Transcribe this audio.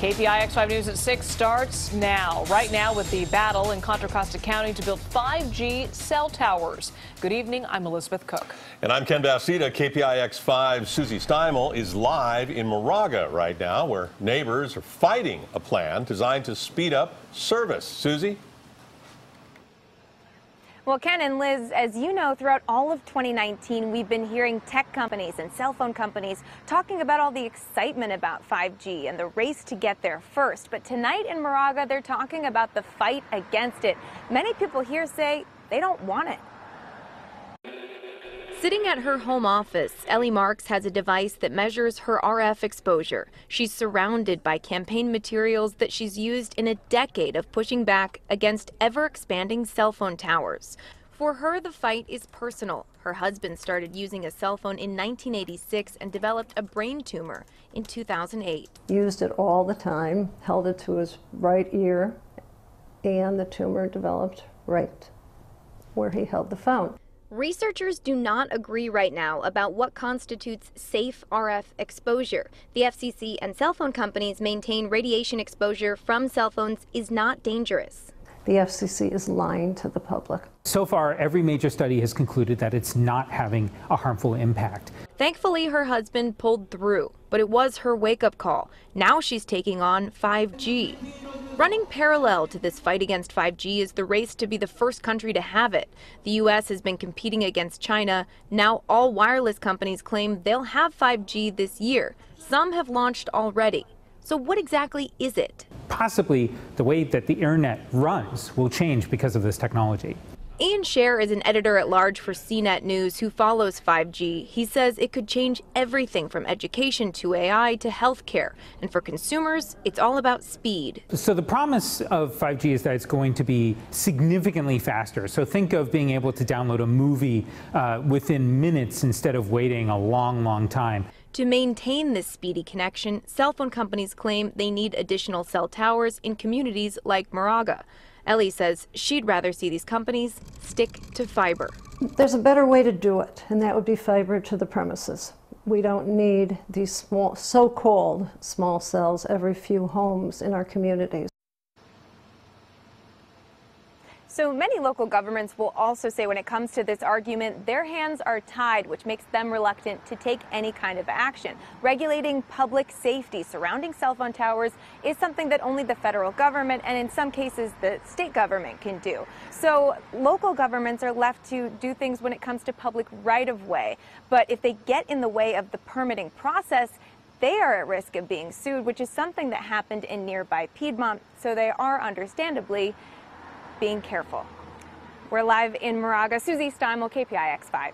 KPIX 5 News at 6 starts now. Right now with the battle in Contra Costa County to build 5G cell towers. Good evening, I'm Elizabeth Cook. And I'm Ken Bastida. KPIX 5 Susie Steimle is live in Moraga right now, where neighbors are fighting a plan designed to speed up service. Susie? Well, Ken and Liz, as you know, throughout all of 2019, we've been hearing tech companies and cell phone companies talking about all the excitement about 5G and the race to get there first. But tonight in Moraga, they're talking about the fight against it. Many people here say they don't want it. Sitting at her home office, Ellie Marks has a device that measures her RF exposure. She's surrounded by campaign materials that she's used in a decade of pushing back against ever-expanding cell phone towers. For her, the fight is personal. Her husband started using a cell phone in 1986 and developed a brain tumor in 2008. Used it all the time, held it to his right ear, and the tumor developed right where he held the phone. Researchers do not agree right now about what constitutes safe RF exposure. The FCC and cell phone companies maintain radiation exposure from cell phones is not dangerous. The FCC is lying to the public. So far, every major study has concluded that it's not having a harmful impact. Thankfully, her husband pulled through, but it was her wake-up call. Now she's taking on 5G. Running parallel to this fight against 5G is the race to be the first country to have it. The U.S. has been competing against China. Now all wireless companies claim they'll have 5G this year. Some have launched already. So what exactly is it? Possibly the way that the internet runs will change because of this technology. Ian Scher is an editor-at-large for CNET News who follows 5G. He says it could change everything from education to AI to healthcare. And for consumers, it's all about speed. So the promise of 5G is that it's going to be significantly faster. So think of being able to download a movie within minutes instead of waiting a long, long time. To maintain this speedy connection, cell phone companies claim they need additional cell towers in communities like Moraga. Ellie says she'd rather see these companies stick to fiber. There's a better way to do it, and that would be fiber to the premises. We don't need these small, so-called small cells every few homes in our communities. So many local governments will also say when it comes to this argument, their hands are tied, which makes them reluctant to take any kind of action. Regulating public safety surrounding cell phone towers is something that only the federal government and in some cases the state government can do. So local governments are left to do things when it comes to public right-of-way. But if they get in the way of the permitting process, they are at risk of being sued, which is something that happened in nearby Piedmont. So they are understandably being careful. We're live in Moraga. Susie Steimle, KPIX 5.